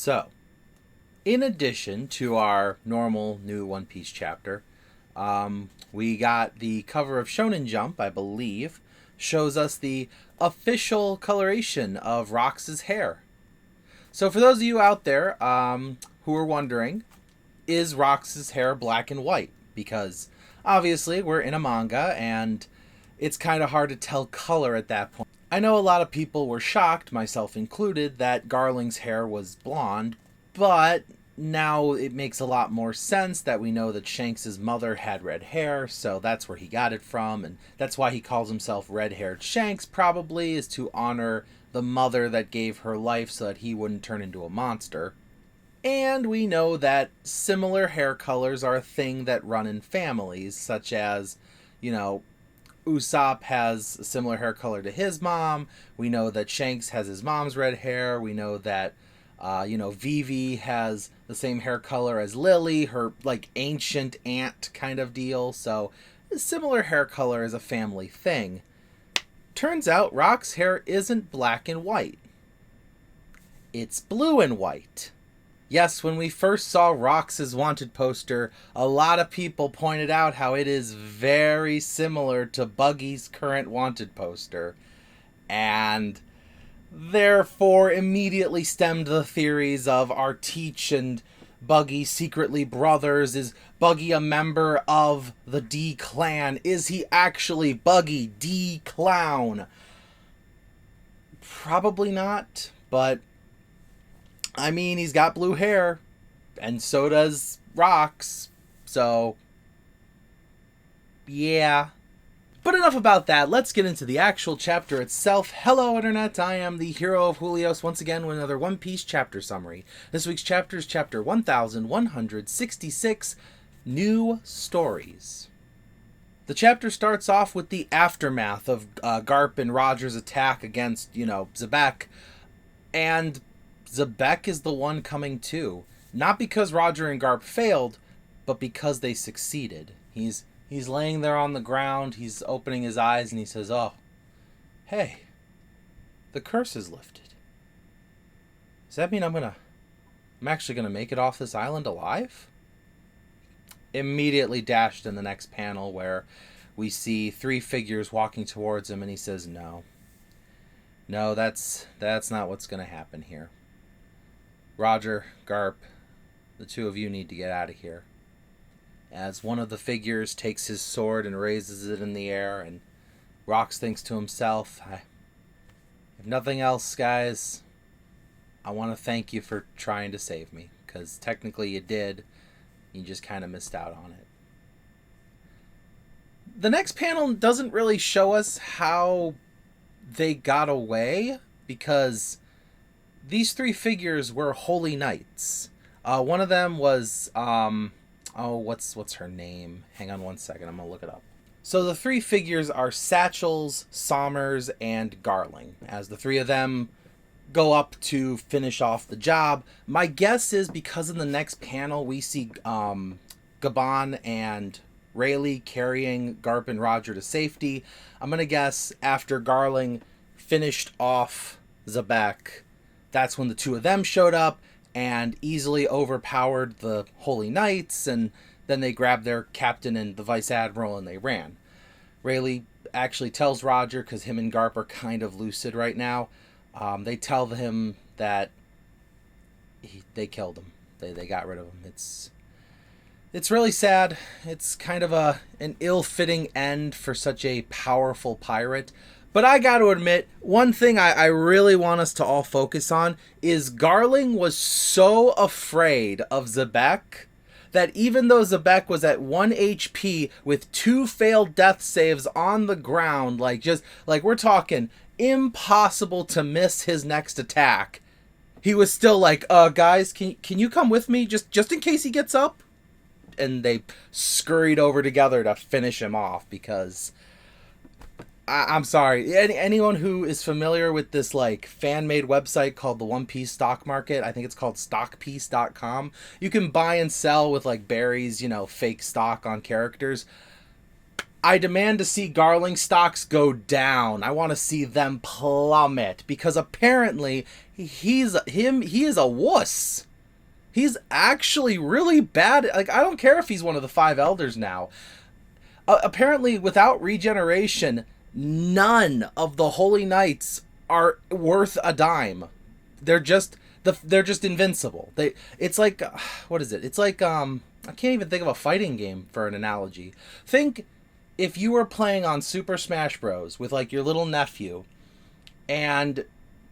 So, in addition to our normal new One Piece chapter, we got the cover of Shonen Jump, I believe, shows us the official coloration of Rox's hair. So for those of you out there who are wondering, is Rox's hair black and white? Because obviously we're in a manga and it's kind of hard to tell color at that point. I know a lot of people were shocked, myself included, that Garling's hair was blonde, but now it makes a lot more sense that we know that Shanks' mother had red hair, so that's where he got it from, and that's why he calls himself Red-Haired Shanks, probably, is to honor the mother that gave her life so that he wouldn't turn into a monster. And we know that similar hair colors are a thing that run in families, such as, Usopp has a similar hair color to his mom. We know that Shanks has his mom's red hair. We know that, Vivi has the same hair color as Lily, her, ancient aunt kind of deal. So, similar hair color is a family thing. Turns out Rock's hair isn't black and white. It's blue and white. Yes, when we first saw Rox's wanted poster, a lot of people pointed out how it is very similar to Buggy's current wanted poster, and therefore immediately stemmed the theories of are Teach and Buggy secretly brothers? Is Buggy a member of the D clan? Is he actually Buggy D Clown? Probably not, but he's got blue hair, and so does Rox, so yeah. But enough about that, let's get into the actual chapter itself. Hello Internet, I am the hero of Julios once again with another One Piece chapter summary. This week's chapter is chapter 1166, New Stories. The chapter starts off with the aftermath of Garp and Roger's attack against, Xebec, and Xebec is the one coming to. Not because Roger and Garp failed, but because they succeeded. He's laying there on the ground, he's opening his eyes, and he says, "Oh, hey, the curse is lifted. Does that mean I'm actually gonna make it off this island alive?" Immediately dashed in the next panel where we see three figures walking towards him, and he says, No, that's not what's gonna happen here. Roger, Garp, the two of you need to get out of here. As one of the figures takes his sword and raises it in the air, and Rox thinks to himself, if nothing else, guys, I want to thank you for trying to save me, because technically you did, you just kind of missed out on it. The next panel doesn't really show us how they got away, because these three figures were holy knights. One of them was, what's her name? Hang on one second, I'm gonna look it up. So the three figures are Satchels, Sommers, and Garling. As the three of them go up to finish off the job, my guess is because in the next panel we see Gabon and Rayleigh carrying Garp and Roger to safety. I'm gonna guess after Garling finished off Xebec, that's when the two of them showed up and easily overpowered the Holy Knights, and then they grabbed their captain and the vice admiral and they ran. Rayleigh actually tells Roger, because him and Garp are kind of lucid right now, they tell him that they killed him. They got rid of him. It's really sad. It's kind of an ill-fitting end for such a powerful pirate. But I got to admit, one thing I really want us to all focus on is Garling was so afraid of Xebec that even though Xebec was at 1 HP with 2 failed death saves on the ground, we're talking impossible to miss his next attack, he was still like, guys, can you come with me just in case he gets up? And they scurried over together to finish him off because I'm sorry. Anyone who is familiar with this fan-made website called the One Piece Stock Market, I think it's called stockpiece.com. You can buy and sell with Barry's, fake stock on characters. I demand to see Garling stocks go down. I want to see them plummet because apparently he is a wuss. He's actually really bad. Like, I don't care if he's one of the five elders now. Apparently, without regeneration, none of the holy knights are worth a dime. They're just invincible. It's like, what is it? It's like I can't even think of a fighting game for an analogy. Think if you were playing on Super Smash Bros with like your little nephew, and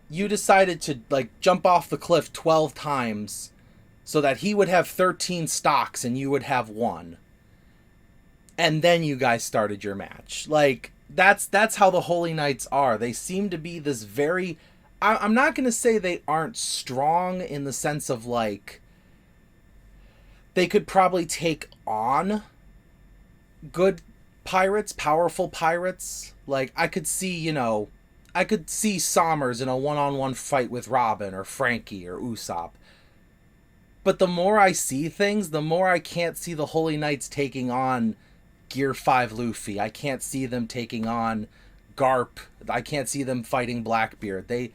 you decided to like jump off the cliff 12 times so that he would have 13 stocks and you would have one. And then you guys started your match. Like, that's how the Holy Knights are. They seem to be this very... I'm not going to say they aren't strong in the sense of, like, they could probably take on good pirates, powerful pirates. Like, I could see Sommers in a one-on-one fight with Robin or Frankie or Usopp. But the more I see things, the more I can't see the Holy Knights taking on Gear 5 Luffy. I can't see them taking on Garp. I can't see them fighting Blackbeard.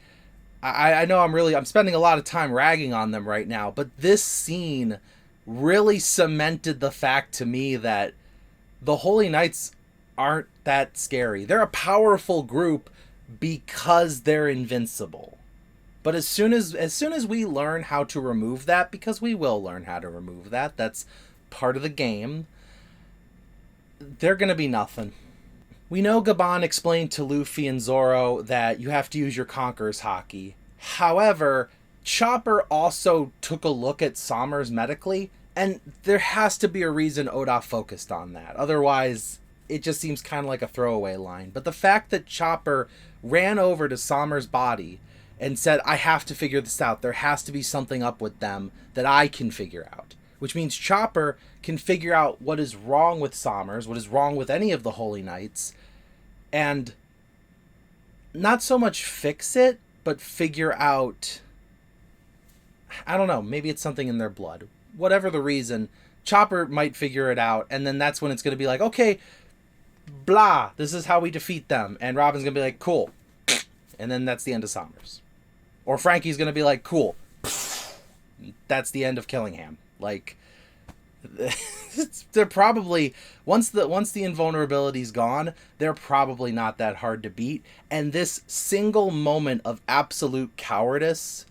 I know I'm spending a lot of time ragging on them right now, but this scene really cemented the fact to me that the Holy Knights aren't that scary. They're a powerful group because they're invincible. But as soon as we learn how to remove that, because we will learn how to remove that, that's part of the game, they're going to be nothing. We know Gaban explained to Luffy and Zoro that you have to use your Conqueror's Haki. However, Chopper also took a look at Sommers medically, and there has to be a reason Oda focused on that. Otherwise, it just seems kind of like a throwaway line. But the fact that Chopper ran over to Sommers' body and said, I have to figure this out. There has to be something up with them that I can figure out. Which means Chopper can figure out what is wrong with Sommers, what is wrong with any of the Holy Knights, and not so much fix it, but figure out, I don't know, maybe it's something in their blood. Whatever the reason, Chopper might figure it out, and then that's when it's going to be like, okay, blah, this is how we defeat them. And Robin's going to be like, cool. And then that's the end of Sommers. Or Frankie's going to be like, cool. That's the end of Killingham. Like, they're probably, once the invulnerability's gone, they're probably not that hard to beat. And this single moment of absolute cowardice,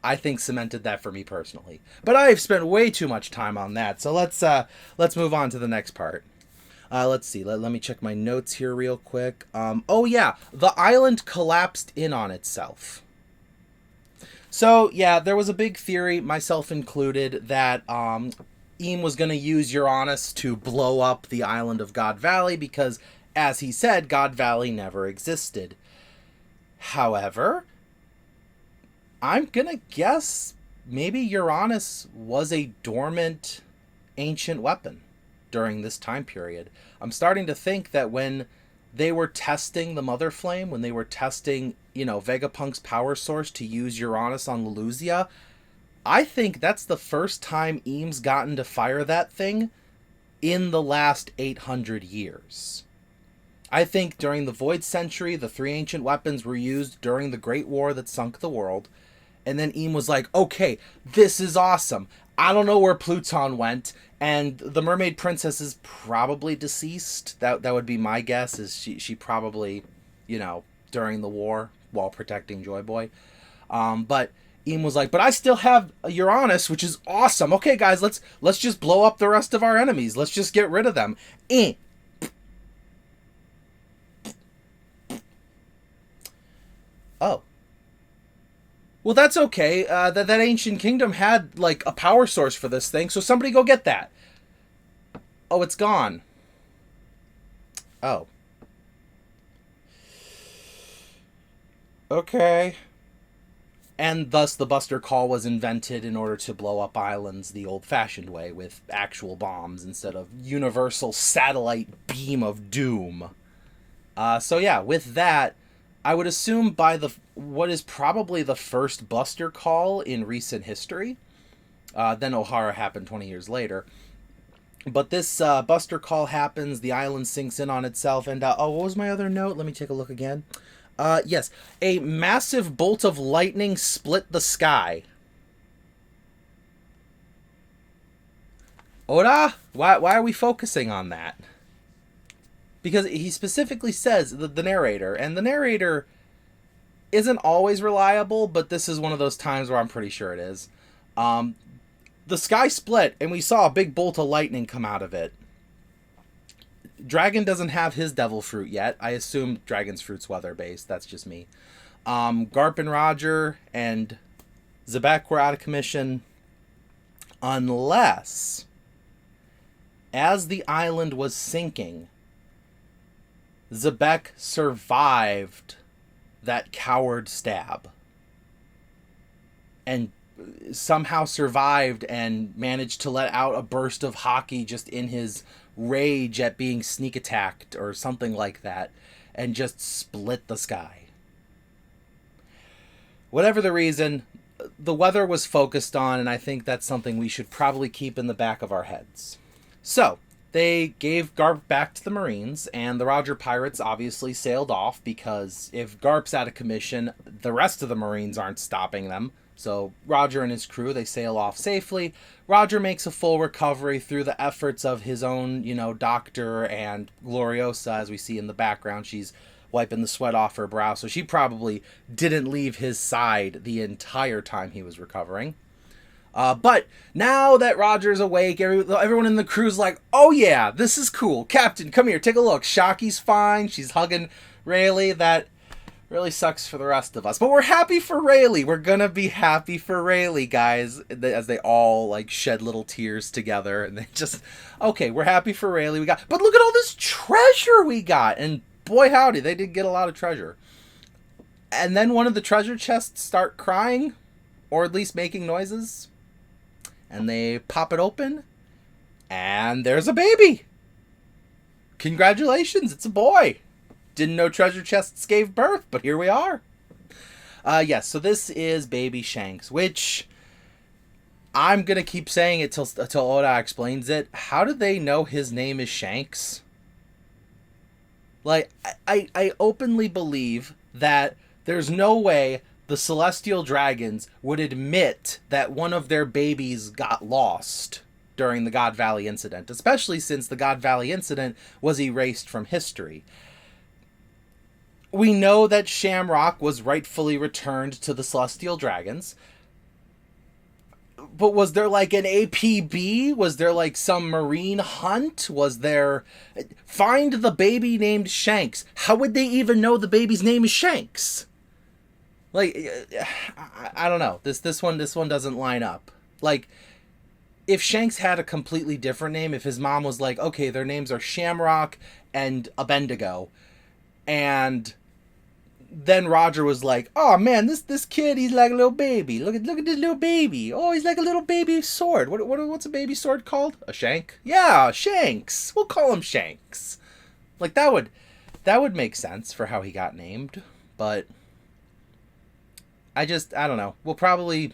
I think, cemented that for me personally. But I've spent way too much time on that. So let's move on to the next part. Let's see. Let me check my notes here real quick. Oh yeah, the island collapsed in on itself. So yeah, there was a big theory, myself included, that Eam was going to use Uranus to blow up the island of God Valley because, as he said, God Valley never existed. However, I'm going to guess maybe Uranus was a dormant ancient weapon during this time period. I'm starting to think that when they were testing the Mother Flame, when they were testing, Vegapunk's power source to use Uranus on Leluzia, I think that's the first time Eam's gotten to fire that thing in the last 800 years. I think during the Void Century, the three ancient weapons were used during the Great War that sunk the world. And then Eam was like, okay, this is awesome. I don't know where Pluton went, and the Mermaid Princess is probably deceased. That would be my guess, is she probably, during the war while protecting Joy Boy. But Eam was like, but I still have Uranus, which is awesome. Okay, guys, let's just blow up the rest of our enemies. Let's just get rid of them. Oh. Well, that's okay. That ancient kingdom had, like, a power source for this thing, so somebody go get that. Oh, it's gone. Oh. Okay. And thus the Buster Call was invented in order to blow up islands the old-fashioned way, with actual bombs instead of universal satellite beam of doom. So yeah, with that, I would assume by what is probably the first Buster Call in recent history, then O'Hara happened 20 years later, But this buster call happens, the island sinks in on itself, and oh, what was my other note? Let me take a look again. Yes, a massive bolt of lightning split the sky. Oda, why are we focusing on that? Because he specifically says, the narrator, and the narrator isn't always reliable, but this is one of those times where I'm pretty sure it is. The sky split, and we saw a big bolt of lightning come out of it. Dragon doesn't have his devil fruit yet. I assume Dragon's fruit's weather-based. That's just me. Garp and Roger and Zebek were out of commission. Unless, as the island was sinking, Zebek survived that coward stab. And somehow survived and managed to let out a burst of hockey just in his rage at being sneak attacked or something like that, and just split the sky. Whatever the reason, the weather was focused on, and I think that's something we should probably keep in the back of our heads. So, they gave Garp back to the Marines, and the Roger Pirates obviously sailed off, because if Garp's out of commission, the rest of the Marines aren't stopping them. So Roger and his crew, they sail off safely. Roger makes a full recovery through the efforts of his own, doctor, and Gloriosa, as we see in the background. She's wiping the sweat off her brow, so she probably didn't leave his side the entire time he was recovering. But now that Roger's awake, everyone in the crew's like, oh yeah, this is cool. Captain, come here, take a look. Shocky's fine. She's hugging Rayleigh. That really sucks for the rest of us. But we're happy for Rayleigh. We're gonna be happy for Rayleigh, guys. As they all, shed little tears together. And they just, okay, we're happy for Rayleigh. But look at all this treasure we got. And boy howdy, they did get a lot of treasure. And then one of the treasure chests start crying. Or at least making noises. And they pop it open. And there's a baby. Congratulations, it's a boy. Didn't know treasure chests gave birth, but here we are. Yes, so this is baby Shanks, which I'm going to keep saying it till Oda explains it. How did they know his name is Shanks? I openly believe that there's no way the Celestial Dragons would admit that one of their babies got lost during the God Valley incident, especially since the God Valley incident was erased from history. We know that Shamrock was rightfully returned to the Celestial Dragons. But was there an APB? Was there some marine hunt? Was there... Find the baby named Shanks. How would they even know the baby's name is Shanks? I don't know. This one doesn't line up. If Shanks had a completely different name, if his mom was okay, their names are Shamrock and Abendigo, and then Roger was like, oh man, this kid, he's like a little baby. Look at this little baby. Oh, he's like a little baby sword. What's a baby sword called? A shank? Yeah, Shanks. We'll call him Shanks. That would make sense for how he got named, but I don't know. We'll probably,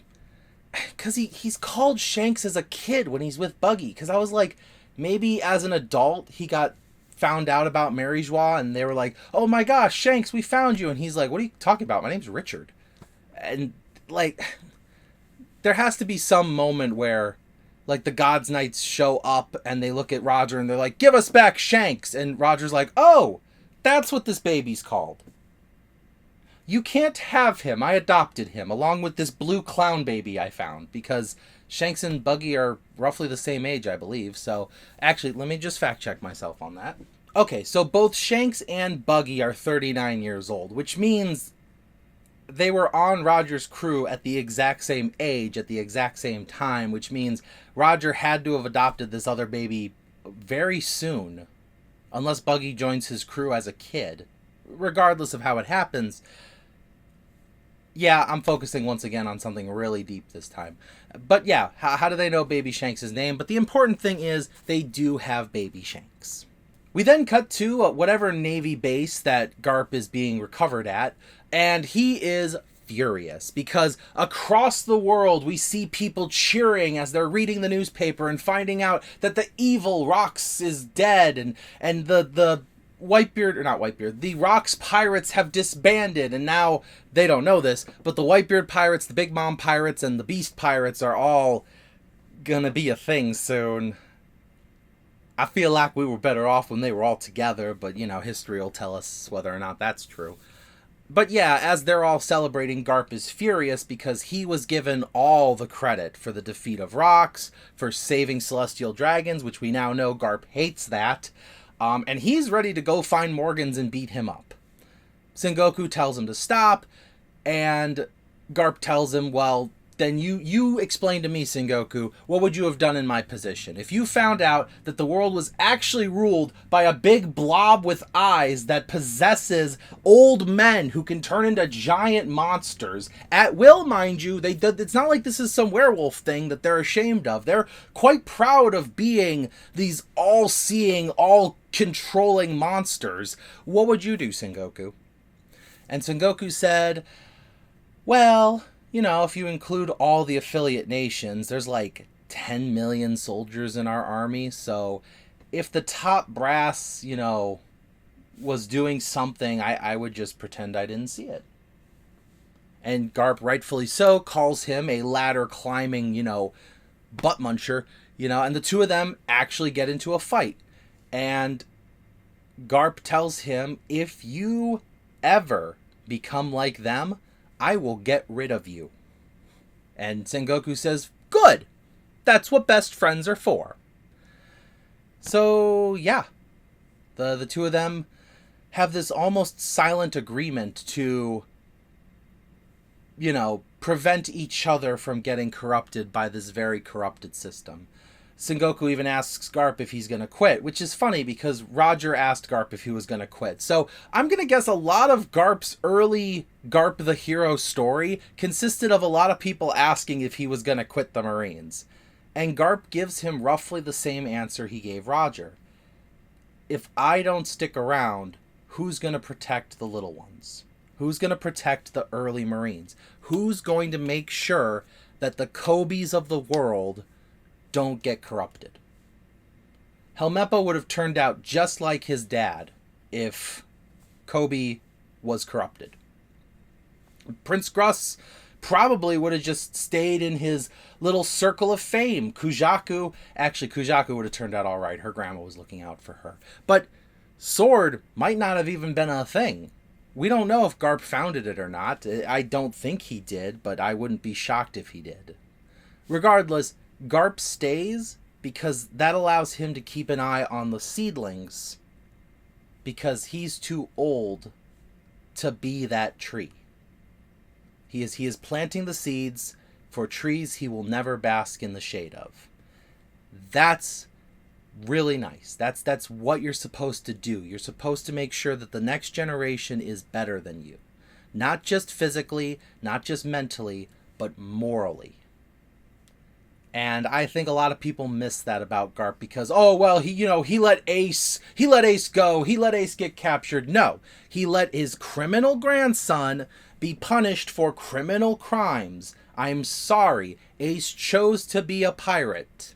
because he's called Shanks as a kid when he's with Buggy, because I was like, maybe as an adult he got found out about Mary Joie, and they were like, oh my gosh, Shanks, we found you. And he's like, what are you talking about? My name's Richard. And there has to be some moment where the God's Knights show up and they look at Roger and they're like, give us back Shanks. And Roger's like, oh, that's what this baby's called. You can't have him. I adopted him along with this blue clown baby I found, because Shanks and Buggy are roughly the same age, I believe. So, actually, let me just fact check myself on that. Okay, so both Shanks and Buggy are 39 years old, which means they were on Roger's crew at the exact same age, at the exact same time, which means Roger had to have adopted this other baby very soon, unless Buggy joins his crew as a kid. Regardless of how it happens, yeah, I'm focusing once again on something really deep this time. But yeah, how do they know Baby Shanks' name? But the important thing is they do have Baby Shanks. We then cut to whatever Navy base that Garp is being recovered at, and he is furious because across the world we see people cheering as they're reading the newspaper and finding out that the evil Rox is dead, and the Whitebeard, or not Whitebeard, the Rox pirates have disbanded, and now they don't know this, but the Whitebeard pirates, the Big Mom pirates, and the Beast pirates are all gonna be a thing soon. I feel like we were better off when they were all together, but, you know, history will tell us whether or not that's true. But yeah, as they're all celebrating, Garp is furious because he was given all the credit for the defeat of Rox, for saving celestial dragons, which we now know Garp hates that, and he's ready to go find Morgans and beat him up. Sengoku tells him to stop, and Garp tells him, well, then you explain to me, Sengoku, what would you have done in my position? If you found out that the world was actually ruled by a big blob with eyes that possesses old men who can turn into giant monsters, at will, mind you, it's not like this is some werewolf thing that they're ashamed of. They're quite proud of being these all-seeing, all-controlling monsters. What would you do, Sengoku? And Sengoku said, well, you know, if you include all the affiliate nations, there's like 10 million soldiers in our army. So if the top brass, you know, was doing something, I would just pretend I didn't see it. And Garp, rightfully so, calls him a ladder climbing, you know, butt muncher, you know, and the two of them actually get into a fight. And Garp tells him, if you ever become like them, I will get rid of you. And Sengoku says, good! That's what best friends are for. So, yeah. The two of them have this almost silent agreement to, you know, prevent each other from getting corrupted by this very corrupted system. Sengoku even asks Garp if he's going to quit, which is funny because Roger asked Garp if he was going to quit. So I'm going to guess a lot of Garp's early Garp the Hero story consisted of a lot of people asking if he was going to quit the Marines. And Garp gives him roughly the same answer he gave Roger. If I don't stick around, who's going to protect the little ones? Who's going to protect the early Marines? Who's going to make sure that the Kobes of the world don't get corrupted? Helmeppo would have turned out just like his dad if Kobe was corrupted. Prince Gruss probably would have just stayed in his little circle of fame. Kujaku would have turned out all right. Her grandma was looking out for her. But Sword might not have even been a thing. We don't know if Garp founded it or not. I don't think he did, but I wouldn't be shocked if he did. Regardless, Garp stays because that allows him to keep an eye on the seedlings, because he's too old to be that tree. He is planting the seeds for trees he will never bask in the shade of. That's really nice. That's what you're supposed to do. You're supposed to make sure that the next generation is better than you. Not just physically, not just mentally, but morally. And I think a lot of people miss that about Garp because, oh, well, he let Ace go, he let Ace get captured. No, he let his criminal grandson be punished for criminal crimes. I'm sorry, Ace chose to be a pirate.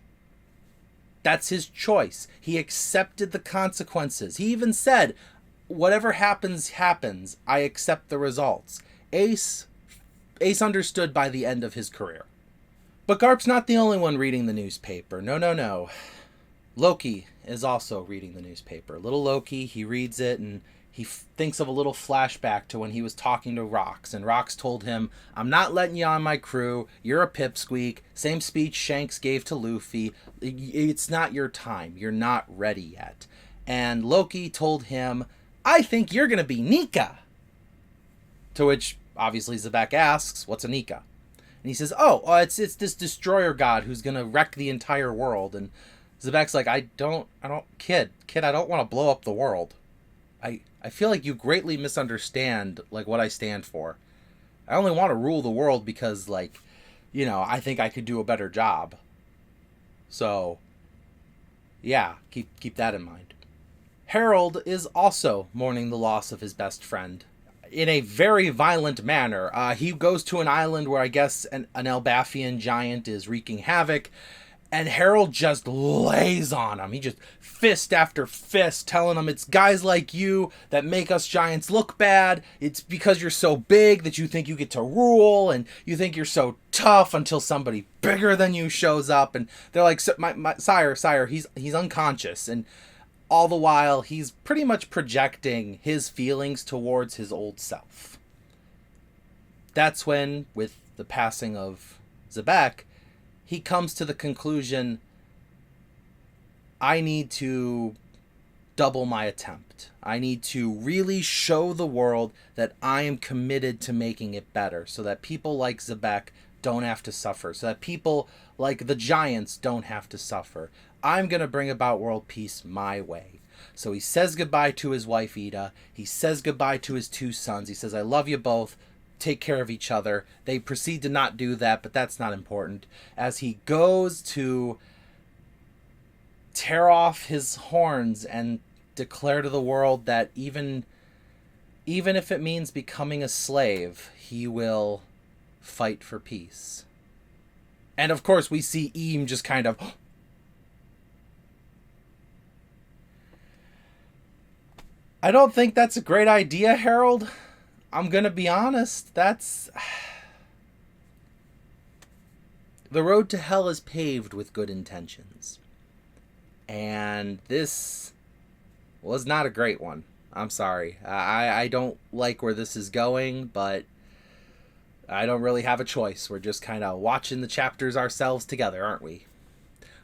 That's his choice. He accepted the consequences. He even said, whatever happens, happens. I accept the results. Ace understood by the end of his career. But Garp's not the only one reading the newspaper. No. Loki is also reading the newspaper. Little Loki, he reads it and he thinks of a little flashback to when he was talking to Rox. And Rox told him, I'm not letting you on my crew. You're a pipsqueak. Same speech Shanks gave to Luffy. It's not your time. You're not ready yet. And Loki told him, I think you're going to be Nika. To which, obviously, Zebek asks, what's a Nika? And he says, it's this destroyer god who's going to wreck the entire world. And Zebek's like, kid, I don't want to blow up the world. I feel like you greatly misunderstand, like, what I stand for. I only want to rule the world because, like, I think I could do a better job. So, yeah, keep that in mind. Harold is also mourning the loss of his best friend. in a very violent manner. He goes to an island where I guess an Elbathian giant is wreaking havoc, and Harold just lays on him. He just fist after fist, telling him it's guys like you that make us giants look bad. It's because you're so big that you think you get to rule, and you think you're so tough until somebody bigger than you shows up. And they're like, my sire, he's unconscious. And all the while, he's pretty much projecting his feelings towards his old self. That's when, with the passing of Zebek, he comes to the conclusion, I need to double my attempt. I need to really show the world that I am committed to making it better, so that people like Zebek don't have to suffer, so that people like the giants don't have to suffer. I'm going to bring about world peace my way. So he says goodbye to his wife, Ida. He says goodbye to his 2 sons. He says, I love you both. Take care of each other. They proceed to not do that, but that's not important. As he goes to tear off his horns and declare to the world that even if it means becoming a slave, he will fight for peace. And of course, we see Eam just kind of... I don't think that's a great idea, Harold. I'm going to be honest. That's... The road to hell is paved with good intentions. And this was not a great one. I'm sorry. I don't like where this is going, but I don't really have a choice. We're just kind of watching the chapters ourselves together, aren't we?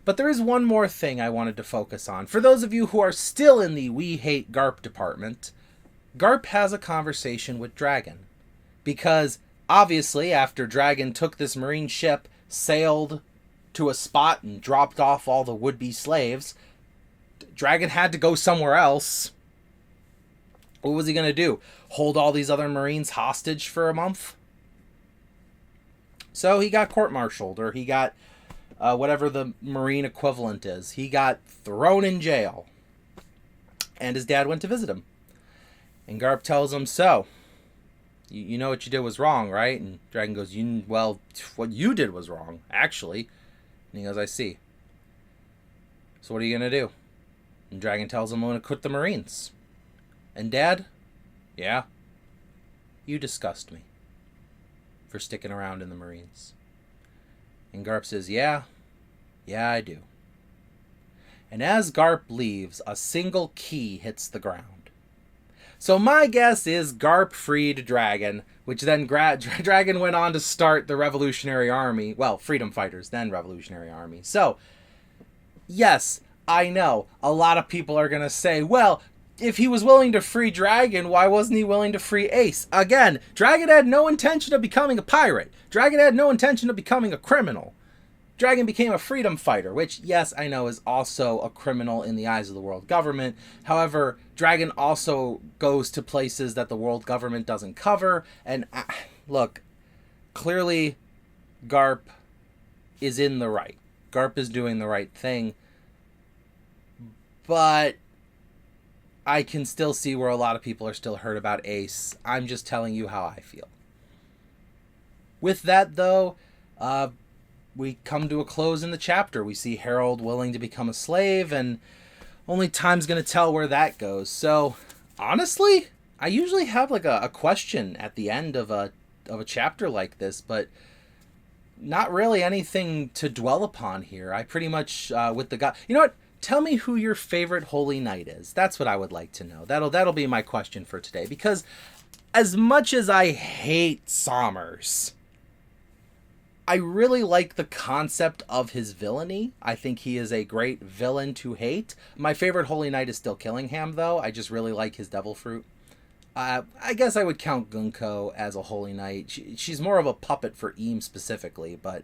But there is one more thing I wanted to focus on. For those of you who are still in the We Hate Garp department, Garp has a conversation with Dragon. Because, obviously, after Dragon took this marine ship, sailed to a spot and dropped off all the would-be slaves, Dragon had to go somewhere else. What was he going to do? Hold all these other marines hostage for a month? So he got court-martialed, or he got whatever the marine equivalent is. He got thrown in jail. And his dad went to visit him. And Garp tells him, so, you know what you did was wrong, right? And Dragon goes, well, what you did was wrong, actually. And he goes, I see. So what are you going to do? And Dragon tells him, I'm going to quit the Marines. And Dad? Yeah? You disgust me for sticking around in the Marines. And Garp says, yeah, I do. And as Garp leaves, a single key hits the ground. So my guess is Garp freed Dragon, which then Dragon went on to start the Revolutionary Army. Well, Freedom Fighters, then Revolutionary Army. So, yes, I know, a lot of people are going to say, well, if he was willing to free Dragon, why wasn't he willing to free Ace? Again, Dragon had no intention of becoming a pirate. Dragon had no intention of becoming a criminal. Dragon became a freedom fighter, which, yes, I know is also a criminal in the eyes of the world government. However, Dragon also goes to places that the world government doesn't cover. And look, clearly Garp is in the right. Garp is doing the right thing. But I can still see where a lot of people are still hurt about Ace. I'm just telling you how I feel. With that, though, we come to a close in the chapter. We see Harold willing to become a slave, and only time's going to tell where that goes. So, honestly, I usually have like a question at the end of a chapter like this, but not really anything to dwell upon here. I pretty much, with the guy... You know what? Tell me who your favorite Holy Knight is. That's what I would like to know. That'll be my question for today. Because as much as I hate Sommers, I really like the concept of his villainy. I think he is a great villain to hate. My favorite Holy Knight is still Killingham, though. I just really like his Devil Fruit. I guess I would count Gunko as a Holy Knight. She's more of a puppet for Eam specifically, but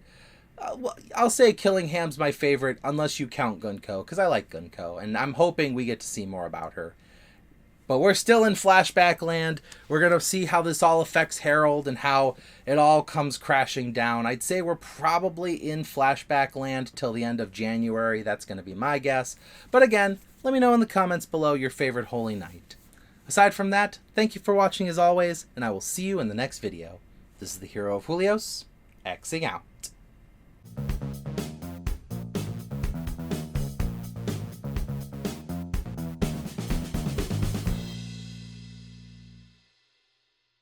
I'll say Killingham's my favorite, unless you count Gunko, because I like Gunko, and I'm hoping we get to see more about her. But we're still in flashback land. We're going to see how this all affects Harold and how it all comes crashing down. I'd say we're probably in flashback land till the end of January. That's going to be my guess. But again, let me know in the comments below your favorite Holy Knight. Aside from that, thank you for watching as always, and I will see you in the next video. This is the Hero of Julios, Xing out.